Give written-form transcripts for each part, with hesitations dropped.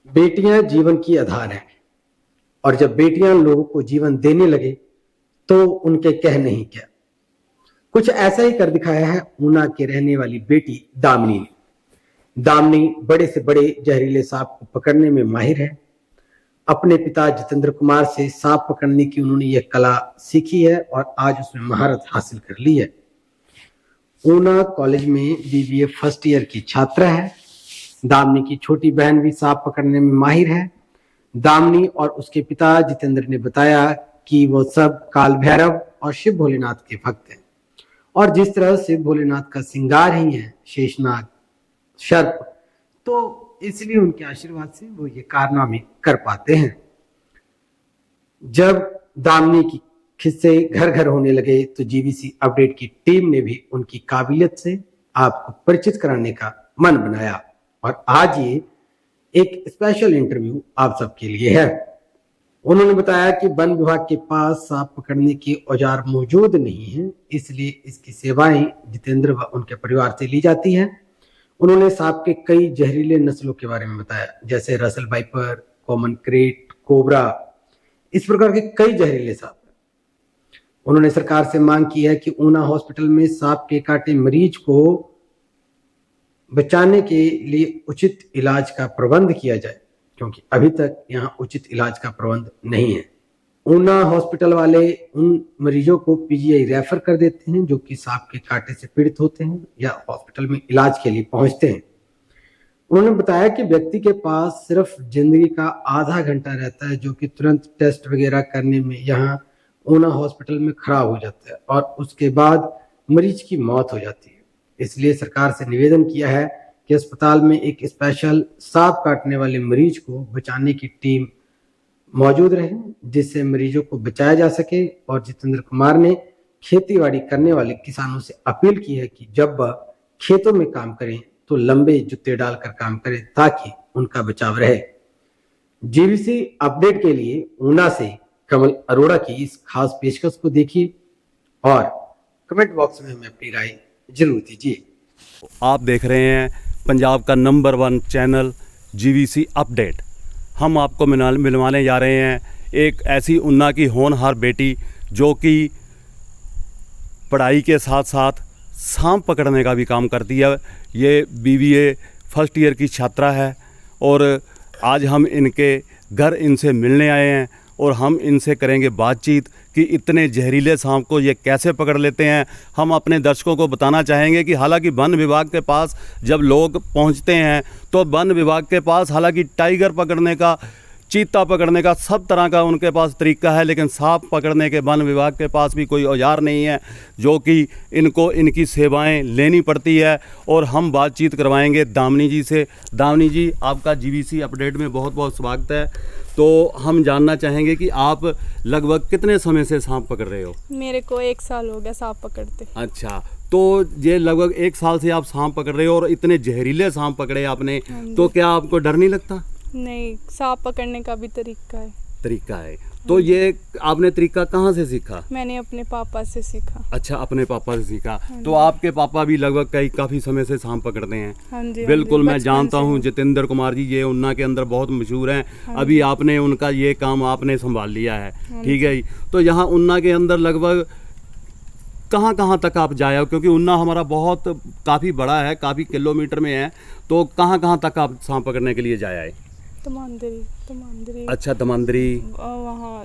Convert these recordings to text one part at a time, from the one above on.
बेटियां जीवन की आधार है और जब बेटियां लोगों को जीवन देने लगे तो उनके कह नहीं क्या। कुछ ऐसा ही कर दिखाया है ऊना के रहने वाली बेटी दामिनी ने। दामिनी बड़े से बड़े जहरीले सांप को पकड़ने में माहिर है। अपने पिता जितेंद्र कुमार से सांप पकड़ने की उन्होंने यह कला सीखी है और आज उसमें महारत हासिल कर ली है। ऊना कॉलेज में बीबीए फर्स्ट ईयर की छात्रा है। दामिनी की छोटी बहन भी सांप पकड़ने में माहिर है। दामिनी और उसके पिता जितेंद्र ने बताया कि वो सब काल भैरव और शिव भोलेनाथ के भक्त हैं और जिस तरह शिव भोलेनाथ का श्रृंगार ही है शेषनाग सर्प, तो इसलिए उनके आशीर्वाद से वो ये कारनामे कर पाते हैं। जब दामिनी की किस्से घर घर होने लगे तो जीवीसी अपडेट की टीम ने भी उनकी काबिलियत से आपको परिचित कराने का मन बनाया और आज ये एक स्पेशल इंटरव्यू आप सबके लिए है। उन्होंने बताया कि वन विभाग के पास सांप पकड़ने के औजार मौजूद नहीं है, इसलिए इसकी सेवाएं जितेंद्र व उनके परिवार से ली जाती हैं। उन्होंने सांप के कई जहरीले नस्लों के बारे में बताया, जैसे Russell viper, common crate, cobra, इस प्रकार के कई जहरीले सांप। उन्होंने सरकार से मांग की है कि ऊना हॉस्पिटल में सांप के काटे मरीज को बचाने के लिए उचित इलाज का प्रबंध किया जाए, क्योंकि अभी तक यहाँ उचित इलाज का प्रबंध नहीं है। ऊना हॉस्पिटल वाले उन मरीजों को पीजीआई रेफर कर देते हैं जो कि सांप के कांटे से पीड़ित होते हैं या हॉस्पिटल में इलाज के लिए पहुंचते हैं। उन्होंने बताया कि व्यक्ति के पास सिर्फ जिंदगी का आधा घंटा रहता है जो कि तुरंत टेस्ट वगैरह करने में यहाँ ऊना हॉस्पिटल में खराब हो जाता है और उसके बाद मरीज की मौत हो जाती है। इसलिए सरकार से निवेदन किया है कि अस्पताल में एक स्पेशल सांप काटने वाले मरीज को बचाने की टीम मौजूद रहे जिससे मरीजों को बचाया जा सके। और जितेंद्र कुमार ने खेतीबाड़ी करने वाले किसानों से अपील की है कि जब वह खेतों में काम करें तो लंबे जूते डालकर काम करें ताकि उनका बचाव रहे। जीवीसी अपडेट के लिए ऊना से कमल अरोड़ा की इस खास पेशकश को देखिए और कमेंट बॉक्स में हमें अपनी राय जरूर दीजिए। आप देख रहे हैं पंजाब का नंबर 1 चैनल जीवीसी अपडेट। हम आपको मिलवाने जा रहे हैं एक ऐसी ऊना की होनहार बेटी जो कि पढ़ाई के साथ साथ सांप पकड़ने का भी काम करती है। ये बीबीए फर्स्ट ईयर की छात्रा है और आज हम इनके घर इनसे मिलने आए हैं और हम इनसे करेंगे बातचीत कि इतने जहरीले सांप को ये कैसे पकड़ लेते हैं। हम अपने दर्शकों को बताना चाहेंगे कि हालांकि वन विभाग के पास जब लोग पहुंचते हैं तो वन विभाग के पास हालांकि टाइगर पकड़ने का, चीता पकड़ने का, सब तरह का उनके पास तरीका है, लेकिन सांप पकड़ने के वन विभाग के पास भी कोई औजार नहीं है जो कि इनको इनकी सेवाएं लेनी पड़ती है। और हम बातचीत करवाएंगे दामिनी जी से। दामिनी जी, आपका जीवीसी अपडेट में बहुत बहुत स्वागत है। तो हम जानना चाहेंगे कि आप लगभग कितने समय से सांप पकड़ रहे हो? मेरे को 1 साल हो गया सांप पकड़ते। अच्छा, तो ये लगभग 1 साल से आप सांप पकड़ रहे हो और इतने जहरीले सांप पकड़े आपने, तो क्या आपको डर नहीं लगता? नहीं, सांप पकड़ने का भी तरीका है। तो ये आपने तरीका कहाँ से सीखा? मैंने अपने पापा से सीखा। अच्छा, अपने पापा से सीखा। तो आपके पापा भी लगभग काफ़ी समय से सांप पकड़ते हैं? हाँ जी, बिल्कुल, मैं जानता हूँ जितेंद्र कुमार जी, ये ऊना के अंदर बहुत मशहूर हैं। अभी आपने उनका ये काम आपने संभाल लिया है, ठीक है जी। तो यहाँ ऊना के अंदर लगभग कहाँ कहाँ तक आप जाए हो, क्योंकि ऊना हमारा बहुत काफ़ी बड़ा है, काफ़ी किलोमीटर में है, तो कहाँ कहाँ तक आप सांप पकड़ने के लिए जाए आए? तमांदरी। अच्छा, तमांदरी। वहाँ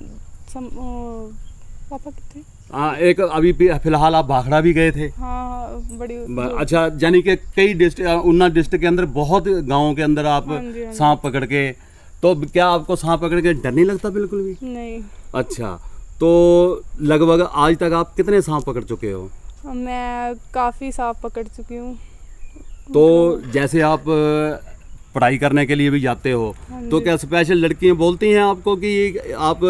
पापा कितने? हाँ, एक अभी फिलहाल आप भाखड़ा भी गए थे। हाँ, बड़ी। अच्छा, यानी कि कई डिस्ट्रिक्ट, ऊना डिस्ट्रिक्ट के अंदर बहुत गाँवों के अंदर आप सांप पकड़ के, तो क्या आपको सांप पकड़ के डर नहीं लगता? बिल्कुल भी नहीं। अच्छा, तो लगभग आज तक आप कितने सांप पकड़ चुके हो? मैं काफ़ी सांप पकड़ चुकी हूँ। तो जैसे आप पढ़ाई करने के लिए भी जाते हो, तो क्या स्पेशल लड़कियां बोलती हैं आपको कि आप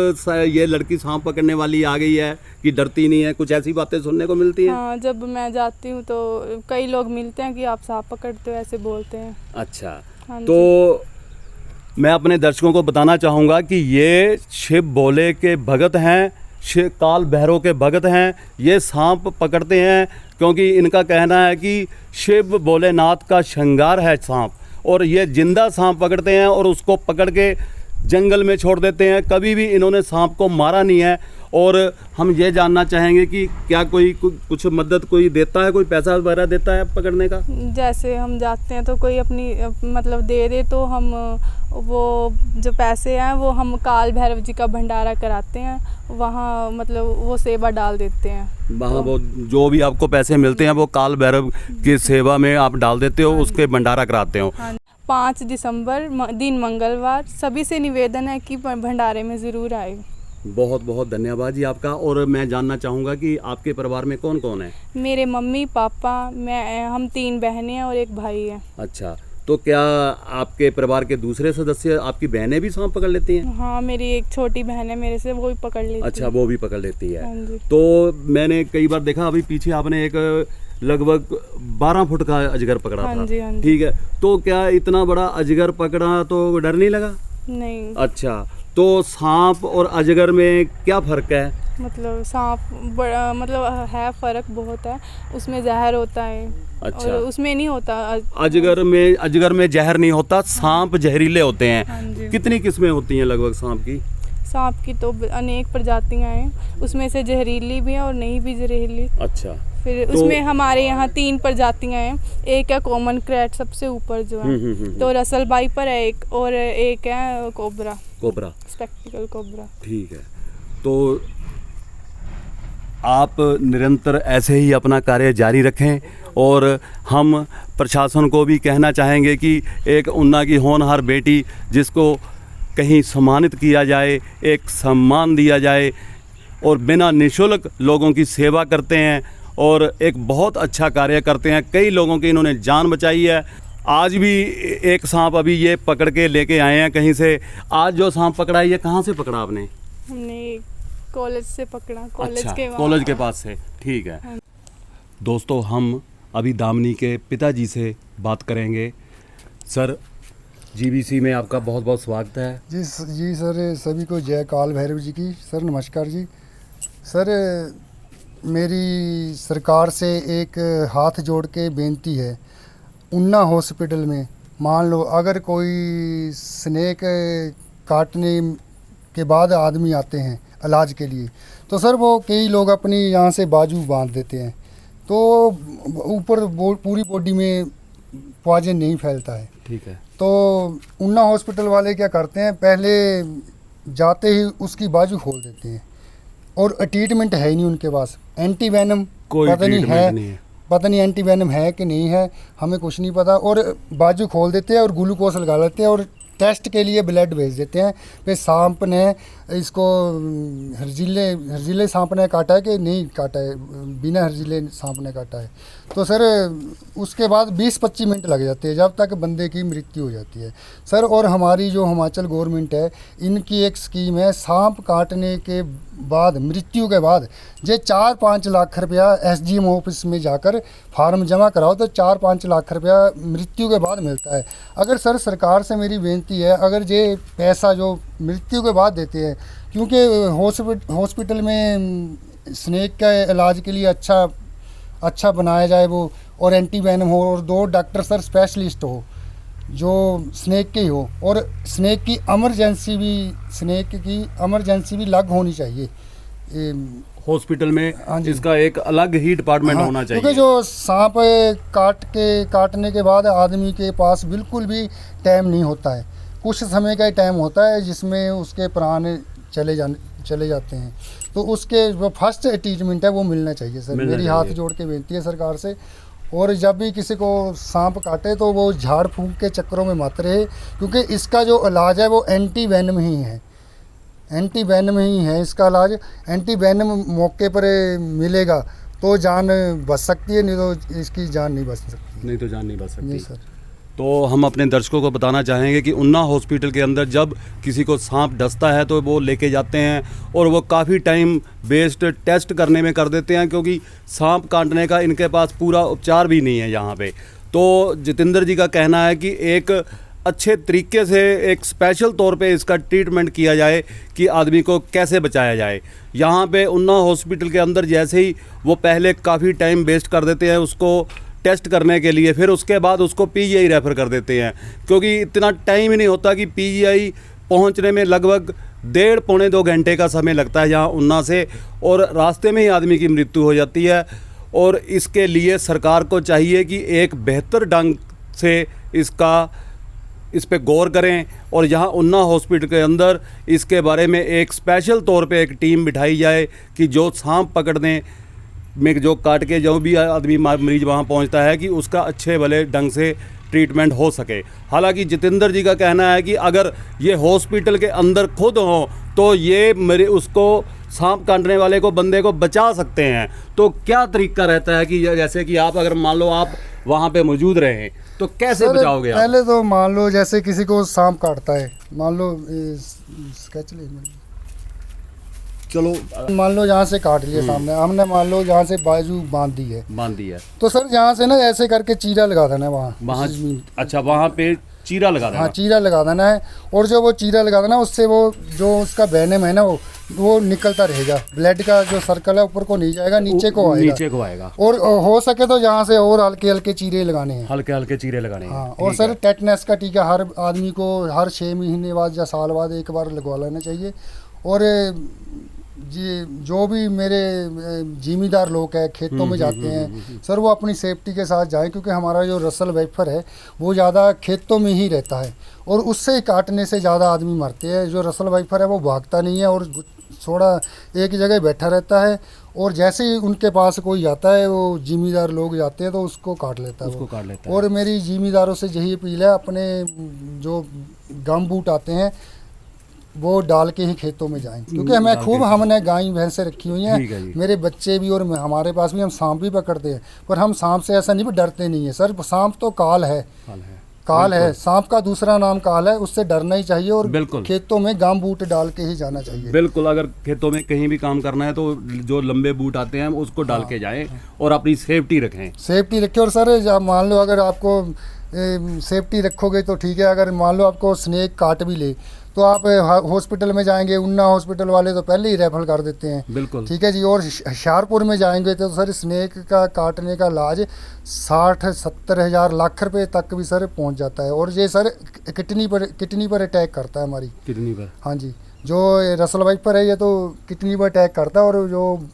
ये लड़की सांप पकड़ने वाली आ गई है, कि डरती नहीं है? कुछ ऐसी बातें सुनने को मिलती हैं? हाँ, जब मैं जाती हूँ तो कई लोग मिलते हैं कि आप सांप पकड़ते हो, ऐसे बोलते हैं। अच्छा, हाँ, तो मैं अपने दर्शकों को बताना चाहूँगा कि ये शिव भोले के भगत हैं, काल भैरव के भगत हैं। ये सांप पकड़ते हैं क्योंकि इनका कहना है कि शिव भोलेनाथ का श्रृंगार है सांप, और ये जिंदा सांप पकड़ते हैं और उसको पकड़ के जंगल में छोड़ देते हैं। कभी भी इन्होंने सांप को मारा नहीं है। और हम ये जानना चाहेंगे कि क्या कोई कुछ मदद कोई देता है, कोई पैसा वगैरह देता है पकड़ने का? जैसे हम जाते हैं तो कोई अपनी मतलब दे दे तो हम वो जो पैसे हैं वो हम काल भैरव जी का भंडारा कराते हैं, वहाँ मतलब वो सेवा डाल देते हैं। वहाँ वो जो भी आपको पैसे मिलते हैं वो काल भैरव की सेवा में आप डाल देते हो, उसके भंडारा कराते हो। हाँ, 5 दिसंबर दिन मंगलवार सभी से निवेदन है कि भंडारे में ज़रूर आए। बहुत बहुत धन्यवाद जी आपका। और मैं जानना चाहूँगा कि आपके परिवार में कौन कौन है? मेरे मम्मी पापा, मैं, हम 3 बहनें हैं और एक भाई है। अच्छा, तो क्या आपके परिवार के दूसरे सदस्य, आपकी बहनें भी सांप पकड़ लेती हैं? हाँ, मेरी एक छोटी बहन है मेरे से, वो भी पकड़ लेती है। अच्छा, वो भी पकड़ लेती है। हाँ जी। तो मैंने कई बार देखा, अभी पीछे आपने एक लगभग 12 फुट का अजगर पकड़ा था। हाँ जी, हाँ जी। ठीक है, तो क्या इतना बड़ा अजगर पकड़ा तो डर नहीं लगा? नहीं, अच्छा, तो सांप और अजगर में क्या फर्क है? मतलब सांप बड़ा मतलब है, फ़र्क बहुत है। उसमें जहर होता है। अच्छा। और उसमें नहीं होता। अजगर में जहर नहीं होता, सांप जहरीले होते हाँ हैं। जी। कितनी किस्में होती हैं लगभग सांप की? सांप की तो अनेक प्रजातियां हैं, उसमें से जहरीली भी है और नहीं भी जहरीली। अच्छा, फिर तो उसमें हमारे यहाँ 3 प्रजातियां हैं। एक है कॉमन क्रैट सबसे ऊपर जो है, तो रसल वाइपर है एक, और एक है कोबरा, स्पेक्टिकल कोबरा। ठीक है, तो आप निरंतर ऐसे ही अपना कार्य जारी रखें। और हम प्रशासन को भी कहना चाहेंगे कि एक उन्ना की होनहार बेटी जिसको कहीं सम्मानित किया जाए, एक सम्मान दिया जाए, और बिना निःशुल्क लोगों की सेवा करते हैं और एक बहुत अच्छा कार्य करते हैं। कई लोगों की इन्होंने जान बचाई है। आज भी एक सांप अभी ये पकड़ के लेके आए हैं कहीं से। आज जो सांप पकड़ा है ये कहाँ से पकड़ा आपने? हमने कॉलेज से पकड़ा, कॉलेज अच्छा, के कॉलेज के पास से। ठीक है। हाँ। दोस्तों, हम अभी दामिनी के पिताजी से बात करेंगे। सर, जीबीसी में आपका बहुत बहुत स्वागत है। जी सर, सभी को जय काल भैरव जी की। सर नमस्कार जी। सर, मेरी सरकार से एक हाथ जोड़ के बेनती है, उन्ना हॉस्पिटल में मान लो अगर कोई स्नेक काटने के बाद आदमी आते हैं इलाज के लिए, तो सर वो कई लोग अपनी यहाँ से बाजू बांध देते हैं, तो ऊपर पूरी बॉडी में पॉइजन नहीं फैलता है। ठीक है। तो उन्ना हॉस्पिटल वाले क्या करते हैं, पहले जाते ही उसकी बाजू खोल देते हैं, और ट्रीटमेंट है ही नहीं उनके पास। एंटी वेनम कोई पता नहीं ट्रीटमेंट है, नहीं है। पता नहीं एंटी वेनम है कि नहीं है, हमें कुछ नहीं पता। और बाजू खोल देते हैं और ग्लूकोज लगा लेते हैं और टेस्ट के लिए ब्लड भेज देते हैं। फिर सांप ने इसको हर्जिले सांप ने काटा है कि नहीं काटा है, बिना हर्जिले सांप ने काटा है। तो सर उसके बाद 20-25 मिनट लग जाते हैं जब तक बंदे की मृत्यु हो जाती है सर। और हमारी जो हिमाचल गवर्नमेंट है, इनकी एक स्कीम है, सांप काटने के बाद, मृत्यु के बाद जे 4-5 लाख रुपया SGM ऑफिस में जाकर फार्म जमा कराओ तो 4-5 लाख रुपया मृत्यु के बाद मिलता है। अगर सर सरकार से मेरी बेनती है, अगर ये पैसा जो मृत्यु के बाद देते हैं, क्योंकि हॉस्पिटल में स्नेक का इलाज के लिए अच्छा बनाया जाए वो, और एंटी वेनम हो, और 2 डॉक्टर सर स्पेशलिस्ट हो जो स्नेक के ही हो, और स्नेक की इमरजेंसी भी अलग होनी चाहिए हॉस्पिटल में। हाँ जी। इसका एक अलग ही डिपार्टमेंट होना चाहिए, क्योंकि जो सांप काटने के बाद आदमी के पास बिल्कुल भी टाइम नहीं होता है, कुछ समय का ही टाइम होता है जिसमें उसके प्राण चले जाते हैं। तो उसके जो फर्स्ट ट्रीटमेंट है वो मिलना चाहिए सर। मेरी हाथ जोड़ के बेनती है सरकार से। और जब भी किसी को सांप काटे तो वो झाड़ फूंक के चक्करों में मत रहे, क्योंकि इसका जो इलाज है वो एंटी वेनम ही है। एंटी वेनम ही है इसका इलाज। एंटी वेनम मौके पर मिलेगा तो जान बच सकती है, नहीं तो इसकी जान नहीं बच सकती। नहीं तो जान नहीं बच सकती। नहीं सर। तो हम अपने दर्शकों को बताना चाहेंगे कि उन्ना हॉस्पिटल के अंदर जब किसी को सांप डसता है तो वो लेके जाते हैं और वो काफ़ी टाइम वेस्ट टेस्ट करने में कर देते हैं, क्योंकि सांप काटने का इनके पास पूरा उपचार भी नहीं है यहाँ पे। तो जितेंद्र जी का कहना है कि एक अच्छे तरीके से एक स्पेशल तौर पे इसका ट्रीटमेंट किया जाए कि आदमी को कैसे बचाया जाए। यहाँ पे उन्ना हॉस्पिटल के अंदर जैसे ही वो पहले काफ़ी टाइम वेस्ट कर देते हैं उसको टेस्ट करने के लिए, फिर उसके बाद उसको पीजीआई रेफ़र कर देते हैं, क्योंकि इतना टाइम ही नहीं होता कि पीजीआई पहुंचने में लगभग 1.5-2 घंटे का समय लगता है यहाँ ऊना से, और रास्ते में ही आदमी की मृत्यु हो जाती है। और इसके लिए सरकार को चाहिए कि एक बेहतर ढंग से इस पे गौर करें, और यहाँ ऊना हॉस्पिटल के अंदर इसके बारे में एक स्पेशल तौर पे एक टीम बिठाई जाए कि जो सांप पकड़ने में जो काट के जो भी आदमी मरीज वहाँ पहुँचता है कि उसका अच्छे भले ढंग से ट्रीटमेंट हो सके। हालांकि जितेंद्र जी का कहना है कि अगर ये हॉस्पिटल के अंदर खुद हों तो ये मेरे उसको सांप काटने वाले को बंदे को बचा सकते हैं। तो क्या तरीका रहता है कि जैसे कि आप अगर मान लो आप वहाँ पे मौजूद रहें तो कैसे सर, बचाओगे आप? पहले तो मान लो जैसे किसी को सांप काटता है, मान लो स्केच ले, चलो मान लो यहाँ से काट लिया सामने, हमने मान लो यहाँ से बाजू बांध दी है, बांध दिया तो सर यहाँ से ना ऐसे करके चीरा लगा देना है वहाँ। अच्छा, वहाँ पे चीरा लगा देना। हाँ, चीरा लगा देना है, और जो वो चीरा लगा देना उससे वो जो उसका वेनम है ना वो निकलता रहेगा, ब्लड का जो सर्कल है ऊपर को नहीं जाएगा, नीचे को आएगा, नीचे को आएगा। और हो सके तो यहाँ से और हल्के हल्के चीरे लगाने हैं, हल्के हल्के चीरे लगाने हैं। हाँ। और सर टेटनस का टीका हर आदमी को हर 6 महीने बाद या साल बाद एक बार लगवा लेना चाहिए। और जी जो भी मेरे जिम्मेदार लोग हैं खेतों में जाते हैं सर, वो अपनी सेफ्टी के साथ जाएं, क्योंकि हमारा जो रसल वाइपर है वो ज़्यादा खेतों में ही रहता है, और उससे ही काटने से ज़्यादा आदमी मरते हैं। जो रसल वाइपर है वो भागता नहीं है और थोड़ा एक जगह बैठा रहता है, और जैसे ही उनके पास कोई जाता है वो जिम्मेदार लोग जाते हैं तो उसको काट लेता है, उसको काट लेता है। और मेरी जिम्मेदारों से यही अपील है, अपने जो गम बूट आते हैं वो डाल के ही खेतों में जाएं, क्योंकि हमें खूब हमने गाय भैंसें रखी हुई हैं, मेरे बच्चे भी और हमारे पास भी हम सांप भी पकड़ते हैं, पर हम सांप से ऐसा नहीं डरते नहीं है सर। सांप तो काल है, काल है, सांप का दूसरा नाम काल है, उससे डरना ही चाहिए, और खेतों में गम बूट डाल के ही जाना चाहिए। बिल्कुल, अगर खेतों में कहीं भी काम करना है तो जो लंबे बूट आते हैं उसको डाल के जाएं और अपनी सेफ्टी रखें। सेफ्टी रखें। और सर मान लो अगर आपको सेफ्टी रखोगे तो ठीक है, अगर मान लो आपको स्नेक काट भी ले तो आप हॉस्पिटल में जाएंगे, ऊना हॉस्पिटल वाले तो पहले ही रेफर कर देते हैं, बिल्कुल ठीक है जी। और होशियारपुर में जाएंगे तो सर स्नेक का काटने का इलाज 60-70 हज़ार लाख रुपए तक भी सर पहुंच जाता है। और ये सर किडनी पर अटैक करता है, हमारी किडनी पर। हाँ जी, जो रसल वाइपर है ये तो किडनी पर अटैक करता है, और जो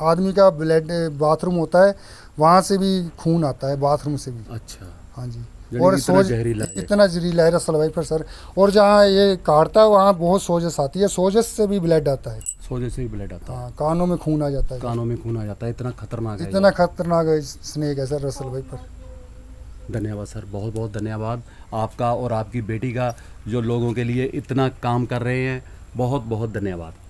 आदमी का ब्लड बाथरूम होता है वहाँ से भी खून आता है, बाथरूम से भी। अच्छा, हाँ जी। और सोज इतना जहरीला है रसल वाइपर सर, और जहाँ ये काटता है वहाँ बहुत सोजस आती है, सोजस से भी ब्लड आता है, सोजस से भी ब्लड आता है। हाँ, कानों में खून आ जाता है, कानों में खून आ जाता है, इतना खतरनाक है, इतना खतरनाक स्नेक है सर रसल वाइपर। धन्यवाद सर, बहुत बहुत धन्यवाद आपका और आपकी बेटी का, जो लोगों के लिए इतना काम कर रहे हैं, बहुत बहुत धन्यवाद।